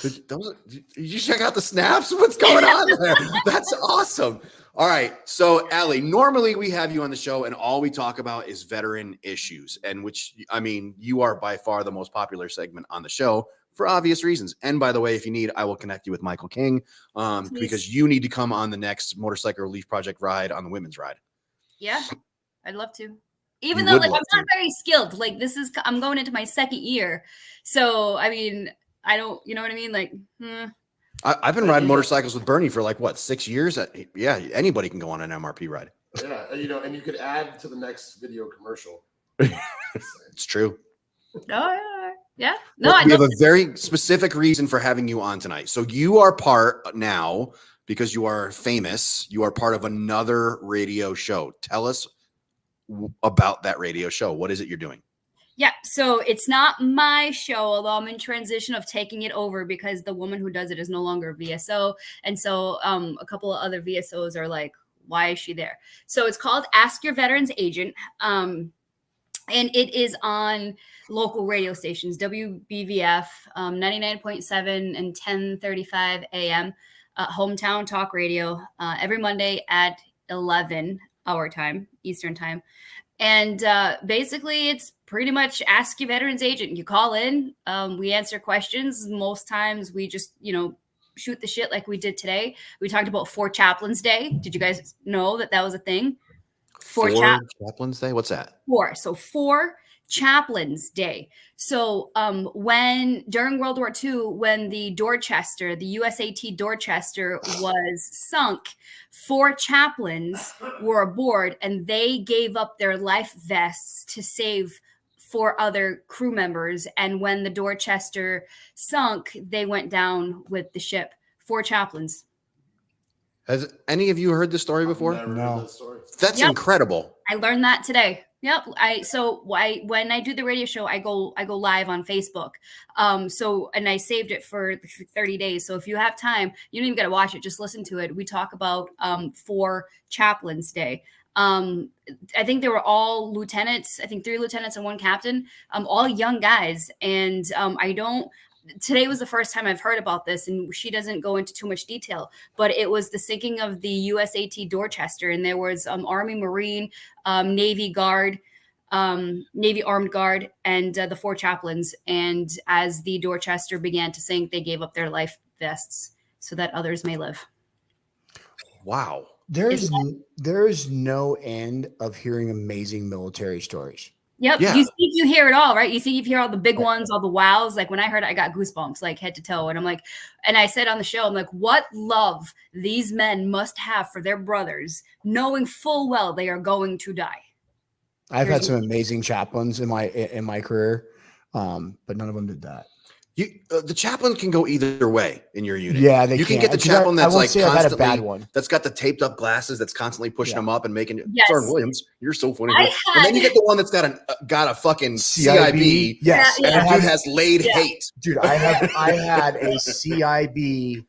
Did you check out the snaps? What's going on there? That's awesome. All right. So, Allie, normally we have you on the show and all we talk about is veteran issues, and you are by far the most popular segment on the show for obvious reasons. And by the way, if you need, I will connect you with Michael King because you need to come on the next Motorcycle Relief Project ride on the women's ride. Yeah, I'd love to. Even though I'm not very skilled. Like I'm going into my 2nd year. So, I don't, you know what I mean? I've been riding motorcycles with Bernie for like what 6 years. Yeah, anybody can go on an MRP ride. Yeah, and you could add to the next video commercial. It's true. Oh yeah. No, Well, I we know. have a very specific reason for having you on tonight. So you are part now because you are famous. You are part of another radio show. Tell us about that radio show. What is it you're doing? Yeah, so it's not my show, although I'm in transition of taking it over because the woman who does it is no longer a VSO. And so a couple of other VSOs are like, why is she there? So it's called Ask Your Veterans Agent. And it is on local radio stations, WBVF, 99.7 and 10:35 a.m., hometown talk radio, every Monday at 11 our time, Eastern time. And basically, it's pretty much Ask Your Veterans Agent. You call in, we answer questions. Most times we just, shoot the shit like we did today. We talked about 4 Chaplains Day. Did you guys know that was a thing? 4 Chaplains Day? What's that? 4. So 4 Chaplains Day. So when during World War II, when the Dorchester, the USAT Dorchester was sunk, 4 chaplains were aboard and they gave up their life vests to save 4 other crew members. And when the Dorchester sunk, they went down with the ship. 4 chaplains. Has any of you heard this story before? No. That's incredible. I learned that today. Yep. When I do the radio show, I go live on Facebook. And I saved it for 30 days. So if you have time, you don't even got to watch it. Just listen to it. We talk about 4 Chaplains Day. I think they were all lieutenants. I think 3 lieutenants and 1 captain. All young guys. And today was the first time I've heard about this, and she doesn't go into too much detail, but it was the sinking of the USAT Dorchester, and there was Army, Marine, Navy Guard, Navy Armed Guard, and the 4 chaplains. And as the Dorchester began to sink, they gave up their life vests so that others may live. Wow. There's no end of hearing amazing military stories. Yep. Yeah. You think you hear it all, right? You think you hear all the big ones, all the wows. Like when I heard it, I got goosebumps, like head to toe. And I'm like, and I said on the show, I'm like, what love these men must have for their brothers, knowing full well they are going to die. I've had some amazing chaplains in my career, but none of them did that. The chaplain can go either way in your unit. Yeah, you can get the chaplain that's like constantly, had a bad one. That's got the taped up glasses that's constantly pushing them up and making it. Yes. Sergeant Williams, you're so funny. And then you get the one that's got a fucking CIB. Yes, and the dude has laid hate. Dude, I had a CIB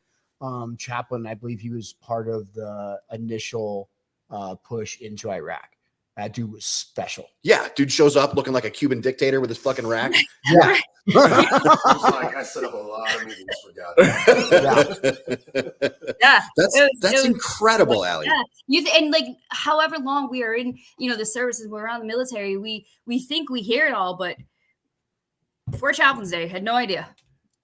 chaplain. I believe he was part of the initial push into Iraq. That dude was special. Yeah, dude shows up looking like a Cuban dictator with his fucking rack. Yeah. I set up a lot of meetings for God. Yeah. That's incredible, Allie. Yeah. And like however long we are in, the services, we're around the military, we think we hear it all, but 4 Chaplains Day, had no idea.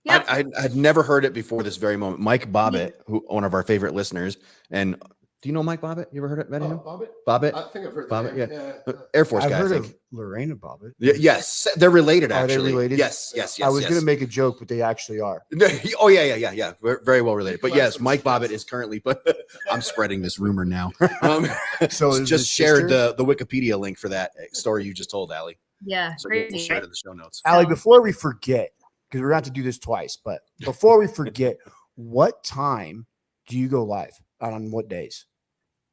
Yep. I'd never heard it before this very moment. Mike Bobbitt, who one of our favorite listeners, and do you know Mike Bobbitt? You ever heard of him? Bobbitt? I think I've heard Bobbitt, that. Yeah. Air Force I've guy. heard of Lorena Bobbitt. Yes, they're related. Actually, are they related? Yes. I was going to make a joke, but they actually are. Oh yeah. Very well related. But yes, Mike Bobbitt is currently. But I'm spreading this rumor now. So just shared the Wikipedia link for that story you just told, Allie. Yeah, so crazy. we'll share it in the show notes. Allie, before we forget, because we're going to have to do this twice, but before we forget, what time do you go live? On what days?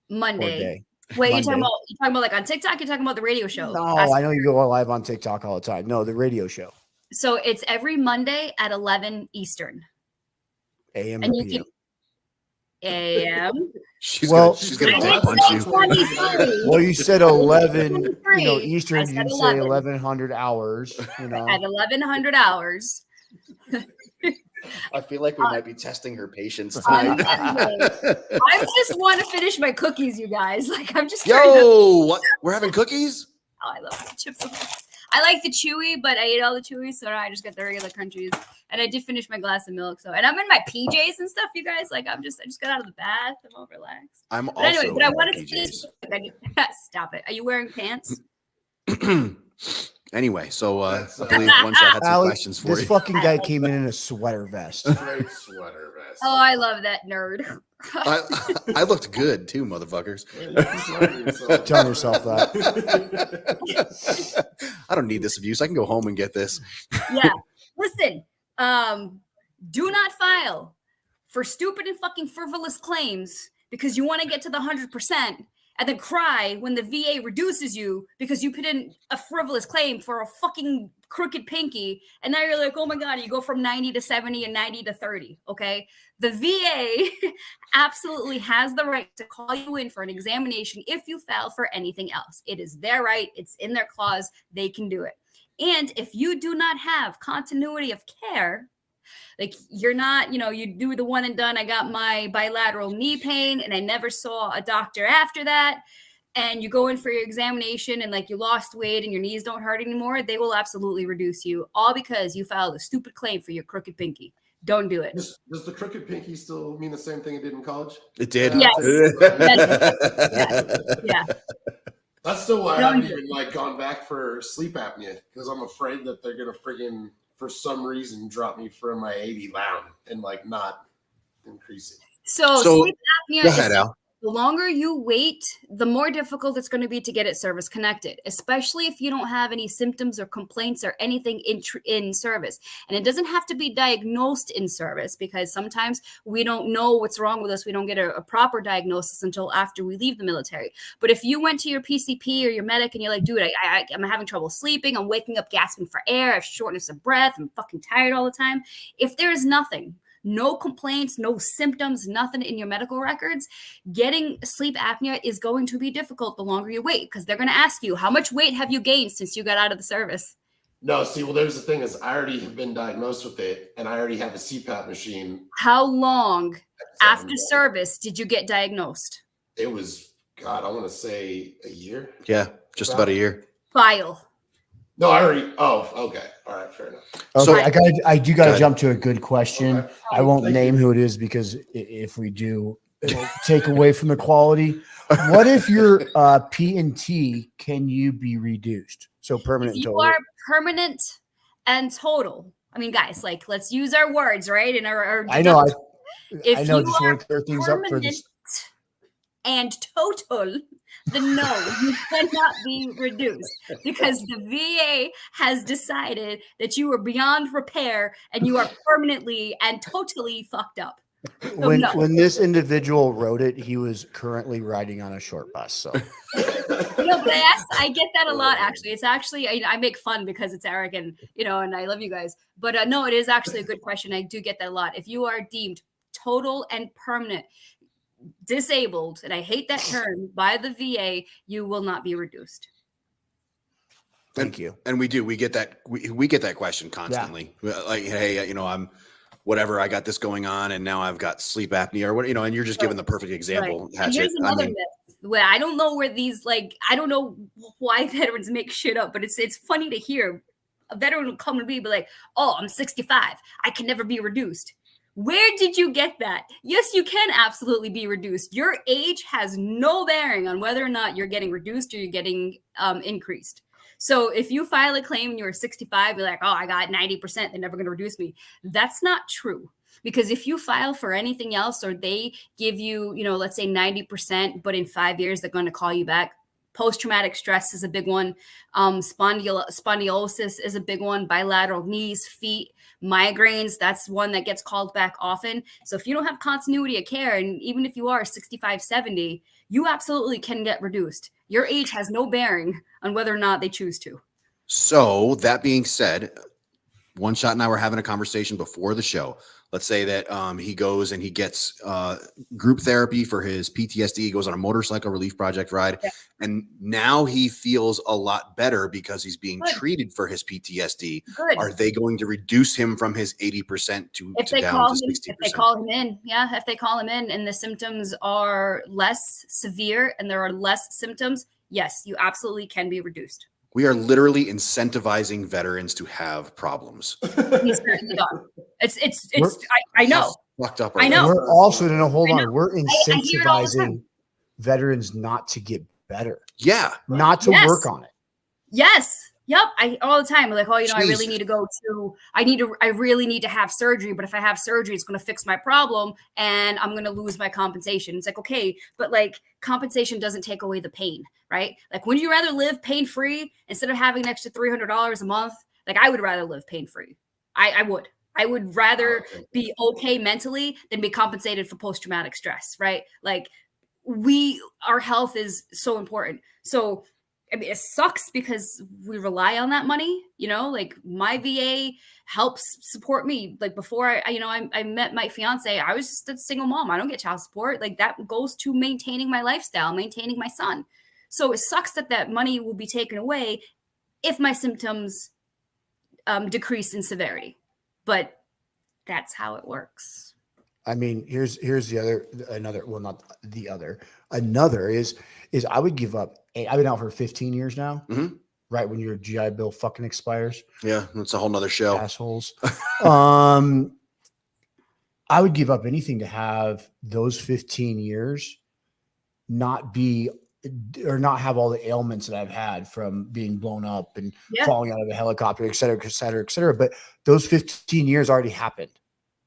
Monday. Wait, you're talking about like on TikTok? You're talking about the radio show? No, I know you go live on TikTok all the time. No, the radio show. So it's every Monday at 11 Eastern. AM and or you PM? can AM. She's gonna punch you. Well, you said 11, Eastern. I You said didn't 11. say 1100 hours. At 1100 hours. I feel like we might be testing her patience I tonight. just want to finish my cookies, you guys. Like I'm just what? We're having cookies? Oh, I love the chips. I like the chewy, but I ate all the chewy, so now I just got the regular crunchies. And I did finish my glass of milk. So, and I'm in my PJs and stuff, you guys. Like I just got out of the bath. I'm all relaxed. I'm but also anyway, but I want to PJs. Stop it. Are you wearing pants? Anyway, so I believe One Shot had some Allie, questions for this you. fucking guy came in a sweater vest. Great sweater vest. Yes. Oh, I love that nerd. I looked good too, motherfuckers. Tell yourself that. I don't need this abuse. I can go home and get this. Yeah. Listen, do not file for stupid and fucking frivolous claims because you want to get to the 100% and then cry when the VA reduces you because you put in a frivolous claim for a fucking crooked pinky. And now you're like, oh my God, you go from 90 to 70 and 90 to 30. Okay. The VA absolutely has the right to call you in for an examination if you file for anything else. It is their right. It's in their clause. They can do it. And if you do not have continuity of care, like you're not, you do the one and done. I got my bilateral knee pain and I never saw a doctor after that. And you go in for your examination and like you lost weight and your knees don't hurt anymore. They will absolutely reduce you all because you filed a stupid claim for your crooked pinky. Don't do it. Does the crooked pinky still mean the same thing it did in college? It did. Yes. Yeah. That's still why I haven't even gone back for sleep apnea because I'm afraid that they're gonna friggin' for some reason drop me from my 80 down and not increase it. So sleep apnea go ahead, Al. The longer you wait, the more difficult it's going to be to get it service connected, especially if you don't have any symptoms or complaints or anything in service. And it doesn't have to be diagnosed in service because sometimes we don't know what's wrong with us. We don't get a proper diagnosis until after we leave the military. But if you went to your PCP or your medic and you're like, dude, I'm having trouble sleeping. I'm waking up gasping for air. I have shortness of breath. I'm fucking tired all the time. If there is nothing, no complaints, no symptoms, nothing in your medical records, getting sleep apnea is going to be difficult the longer you wait because they're going to ask you, how much weight have you gained since you got out of the service? No, see, well, there's the thing is I already have been diagnosed with it and I already have a CPAP machine. How long after service did you get diagnosed? It was, God, I want to say a year. Yeah, just about a year. File. No, I already. Oh, okay. All right, fair enough. Okay, So I do got to jump to a good question. Okay. I won't name who it is because if we do, it'll take away from the quality. What if your P&T can you be reduced? So permanent if you total. are permanent and total. I mean, guys, let's use our words, right? And our I know. if I know. you Just are want to clear things up for this. And total, then no, you cannot be reduced because the VA has decided that you are beyond repair and you are permanently and totally fucked up. So When this individual wrote it, he was currently riding on a short bus. So no, but I get that a lot. Actually, it's actually I make fun because it's Eric and and I love you guys. But no, it is actually a good question. I do get that a lot. If you are deemed total and permanent disabled, and I hate that term, by the VA, you will not be reduced. thank you. And we do. We get that. We get that question constantly. Like, hey, I'm whatever. I got this going on, and now I've got sleep apnea, or what? And you're just giving the perfect example. Right. And here's another myth. Where I don't know where these I don't know why veterans make shit up, but it's funny to hear a veteran will come to me and be like, "Oh, I'm 65. I can never be reduced." Where did you get that? Yes, you can absolutely be reduced. Your age has no bearing on whether or not you're getting reduced or you're getting increased. So if you file a claim and you're 65, you're like, oh, I got 90%, they're never going to reduce me. That's not true. Because if you file for anything else or they give you, let's say 90%, but in 5 years, they're going to call you back. Post-traumatic stress is a big one. Spondylosis is a big one. Bilateral knees, feet, migraines. That's one that gets called back often. So if you don't have continuity of care, and even if you are 65, 70, you absolutely can get reduced. Your age has no bearing on whether or not they choose to. So that being said, One Shot and I were having a conversation before the show. Let's say that he goes and he gets group therapy for his PTSD. He goes on a motorcycle relief project ride. Yeah. And now he feels a lot better because he's being treated for his PTSD. Good. Are they going to reduce him from his 80% to down to 60%? If they call him in, if they call him in and the symptoms are less severe and there are less symptoms, yes, you absolutely can be reduced. We are literally incentivizing veterans to have problems. He's currently gone. I know. Fucked up. I know. We're also hold on. We're incentivizing veterans not to get better. Yeah. Not to work on it. Yes. Yep, all the time. Like, oh, I really Jesus. need to go to. I really need to have surgery. But if I have surgery, it's going to fix my problem, and I'm going to lose my compensation. It's like, okay, but like compensation doesn't take away the pain, right? Like, would you rather live pain free instead of having an extra $300 a month? Like, I would rather live pain free. I would. I would rather be okay mentally than be compensated for post traumatic stress, right? Like, our health is so important. So. I mean, it sucks because we rely on that money, like my VA helps support me. Like before I met my fiance, I was just a single mom. I don't get child support. Like that goes to maintaining my lifestyle, maintaining my son. So it sucks that money will be taken away if my symptoms decrease in severity, but that's how it works. I mean, here's another is I would give up. I've been out for 15 years now, right? When your GI Bill fucking expires. Yeah. That's a whole nother show. Assholes. I would give up anything to have those 15 years not have all the ailments that I've had from being blown up and falling out of a helicopter, et cetera, et cetera, et cetera. But those 15 years already happened.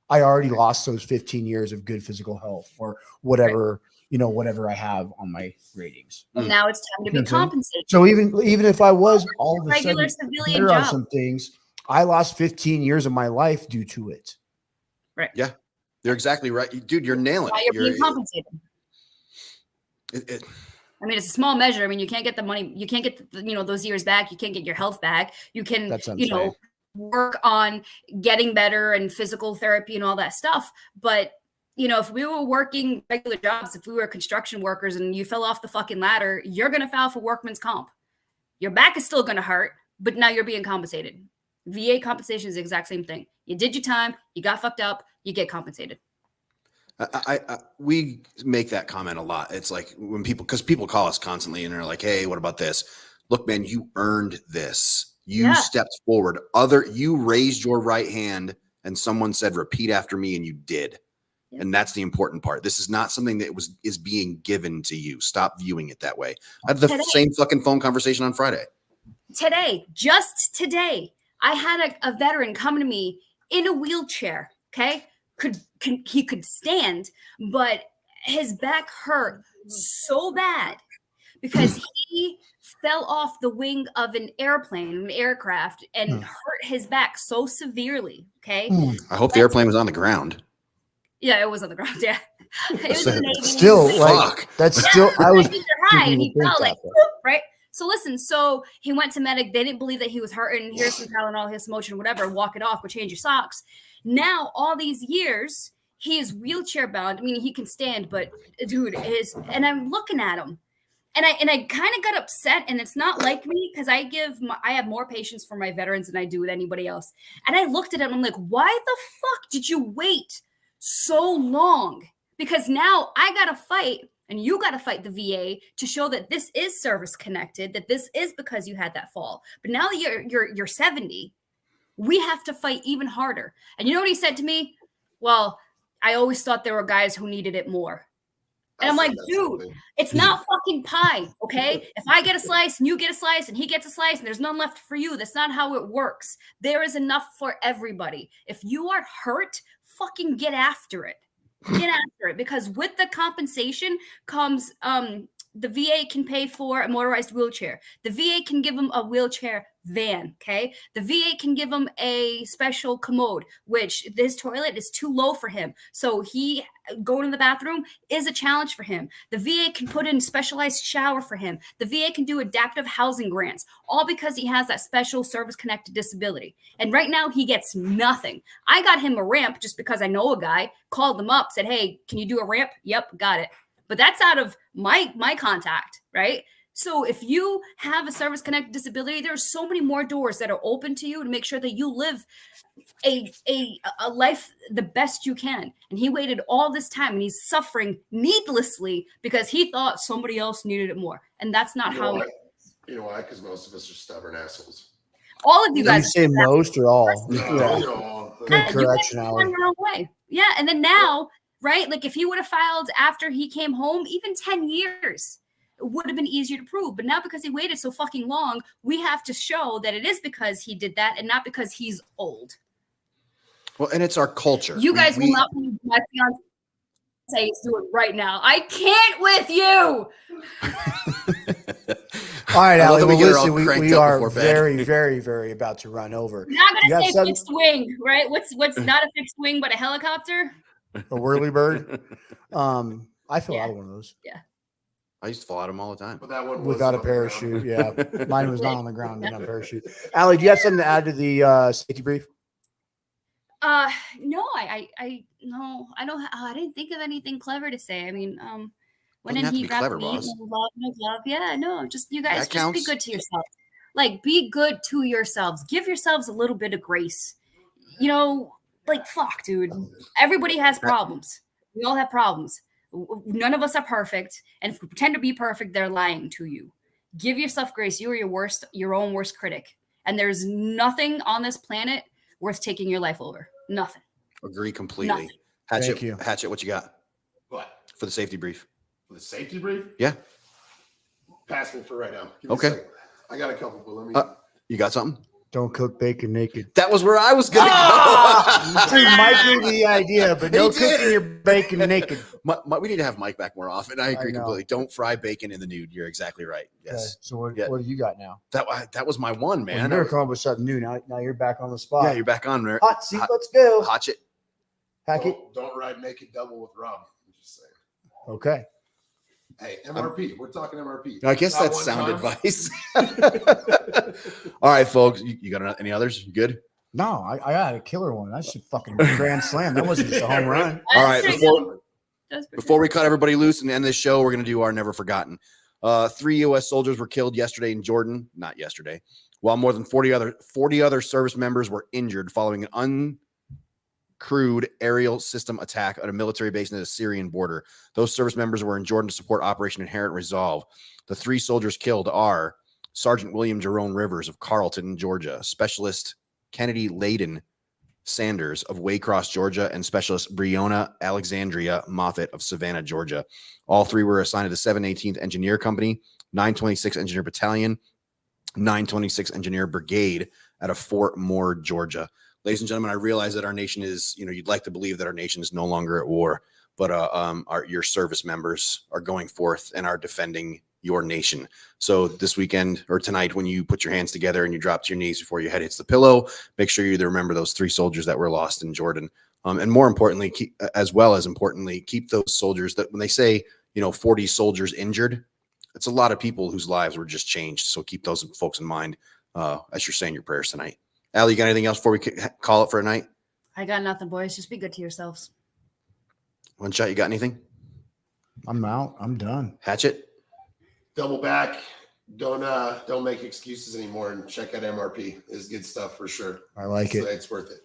I already lost those 15 years of good physical health or whatever, whatever I have on my ratings. Well, now it's time to be compensated. So even if I was all of a regular sudden civilian there are job. some things, I lost 15 years of my life due to it. Right. Yeah. You're exactly right. Dude, you're nailing it. You're being compensated. I mean, it's a small measure. I mean, you can't get the money. You can't get, those years back. You can't get your health back. You can, work on getting better and physical therapy and all that stuff. But, if we were working regular jobs, if we were construction workers and you fell off the fucking ladder, you're going to file for workman's comp. Your back is still going to hurt, but now you're being compensated. VA compensation is the exact same thing. You did your time. You got fucked up. You get compensated. We make that comment a lot. It's like because people call us constantly and they're like, hey, what about this? Look, man, you earned this. You stepped forward. You raised your right hand and someone said, repeat after me. And you did. Yep. And that's the important part. This is not something that is being given to you. Stop viewing it that way. I had the same fucking phone conversation on Friday. Just today, I had a veteran come to me in a wheelchair. Okay. He could stand, but his back hurt so bad because he fell off the wing of an aircraft, and hurt his back so severely. Okay. I hope the airplane was on the ground. Yeah, it was on the ground. Yeah. It was still like that's still. I was high, and he fell like right. So listen, so he went to medic. They didn't believe that he was hurting. Here's some Tylenol, here's some motion, whatever. Walk it off. We'll change your socks. Now, all these years, he is wheelchair bound. I mean, he can stand, but dude and I'm looking at him, and I kind of got upset. And it's not like me because I have more patience for my veterans than I do with anybody else. And I looked at him. I'm like, why the fuck did you wait so long? Because now I got to fight. And you got to fight the VA to show that this is service connected, that this is because you had that fall. But now that you're 70, we have to fight even harder. And you know what he said to me? Well, I always thought there were guys who needed it more. And I'm like, dude, it's not fucking pie, okay? If I get a slice and you get a slice and he gets a slice and there's none left for you, that's not how it works. There is enough for everybody. If you are hurt, fucking get after it. Get after it, because with the compensation comes the VA can pay for a motorized wheelchair. The VA can give them a wheelchair van, okay? The VA can give him a special commode, which this toilet is too low for him. So he going to the bathroom is a challenge for him. The VA can put in a specialized shower for him. The VA can do adaptive housing grants, all because he has that special service-connected disability. And right now he gets nothing. I got him a ramp just because I know a guy, called them up, said, hey, can you do a ramp? Yep, got it. But that's out of my contact, right? So if you have a service-connected disability, there are so many more doors that are open to you to make sure that you live a life the best you can. And he waited all this time and he's suffering needlessly because he thought somebody else needed it more. And that's not how it is. You know why? Because most of us are stubborn assholes. All of you guys. You say most or all? No. Good correction, Allie. Yeah, and then now, right? Like if he would have filed after he came home, even 10 years, it would have been easier to prove. But now because he waited so fucking long, we have to show that it is because he did that and not because he's old. Well, and it's our culture. You guys will not believe my fiance is doing right now. I can't with you. All right, Allie, well, we listen, we are very, very, very about to run over. Now I'm going to say fixed wing, right? What's not a fixed wing but a helicopter? A whirlybird. I fell out of one of those. Yeah. I used to fall out of them all the time. But that one Without a parachute, yeah. Mine was not on the ground, didn't have a parachute. Allie, do you have something to add to the safety brief? No, I no, I don't. I didn't think of anything clever to say. I mean, when Doesn't have to he be wrapped clever, me in boss. love, yeah, no, just you guys, That just be counts. good to yourselves. Like, be good to yourselves. Give yourselves a little bit of grace. You know, like, fuck, dude. Everybody has problems. We all have problems. None of us are perfect, and if we pretend to be perfect, they're lying to you. Give yourself grace. You are your own worst critic, and there's nothing on this planet worth taking your life over. Nothing. Agree completely. Nothing. Hatchet, Thank you. Hatchet, what you got What? for the safety brief? For the safety brief? Yeah. Pass me for right now. Give me Okay. a second. I got a couple, but let me. You got something? Don't cook bacon naked. That was where I was going to Dude, Mike gave me the idea, but no He did. cooking your bacon naked. go. We need to have Mike back more often. I agree know. completely. Don't fry bacon in the nude. You're exactly right. Yes. Okay, so what, Yeah. what do you got now? That was my one, Well, man. you better come up with something new. Now you're back on the spot. Yeah, you're back on there. Hot seat, let's go. Hatchet. Hackett. Don't ride naked double with Rob. I'm just saying. Okay. Hey, MRP. We're talking MRP. I guess Not that's one sound time. advice. All right, folks. You got any others? You good? No, I had a killer one. That's a fucking grand slam. That wasn't just a home run. All right, That's before we cut everybody loose and end this show, we're going to do our never forgotten. 3 U.S. soldiers were killed yesterday in Jordan. Not yesterday. While more than 40 other service members were injured following an uncrewed aerial system attack at a military base near the Syrian border. Those service members were in Jordan to support Operation Inherent Resolve. The 3 soldiers killed are Sergeant William Jerome Rivers of Carlton, Georgia, Specialist Kennedy Layden Sanders of Waycross, Georgia, and Specialist Breonna Alexandria Moffett of Savannah, Georgia. All 3 were assigned to the 718th Engineer Company, 926 Engineer Battalion, 926 Engineer Brigade out of Fort Moore, Georgia. Ladies and gentlemen, I realize that our nation is, you'd like to believe that our nation is no longer at war, but your service members are going forth and are defending your nation. So this weekend or tonight, when you put your hands together and you drop to your knees before your head hits the pillow, make sure you remember those 3 soldiers that were lost in Jordan. And more importantly, keep those soldiers that when they say, 40 soldiers injured, it's a lot of people whose lives were just changed. So keep those folks in mind as you're saying your prayers tonight. Allie, you got anything else before we call it for a night? I got nothing, boys. Just be good to yourselves. One shot, you got anything? I'm out. I'm done. Hatchet? Double back. Don't make excuses anymore and check out MRP. It's good stuff for sure. I like it. It's worth it.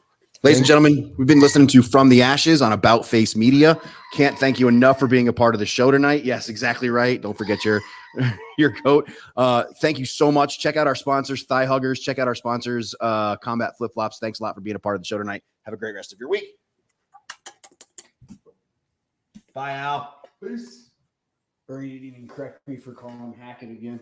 Ladies and gentlemen, we've been listening to From the Ashes on About Face Media. Can't thank you enough for being a part of the show tonight. Yes, exactly right. Don't forget your coat. Thank you so much. Check out our sponsors, Thigh Huggers. Check out our sponsors, Combat Flip Flops. Thanks a lot for being a part of the show tonight. Have a great rest of your week. Bye, Al. Peace. Bernie didn't even correct me for calling him Hackett again.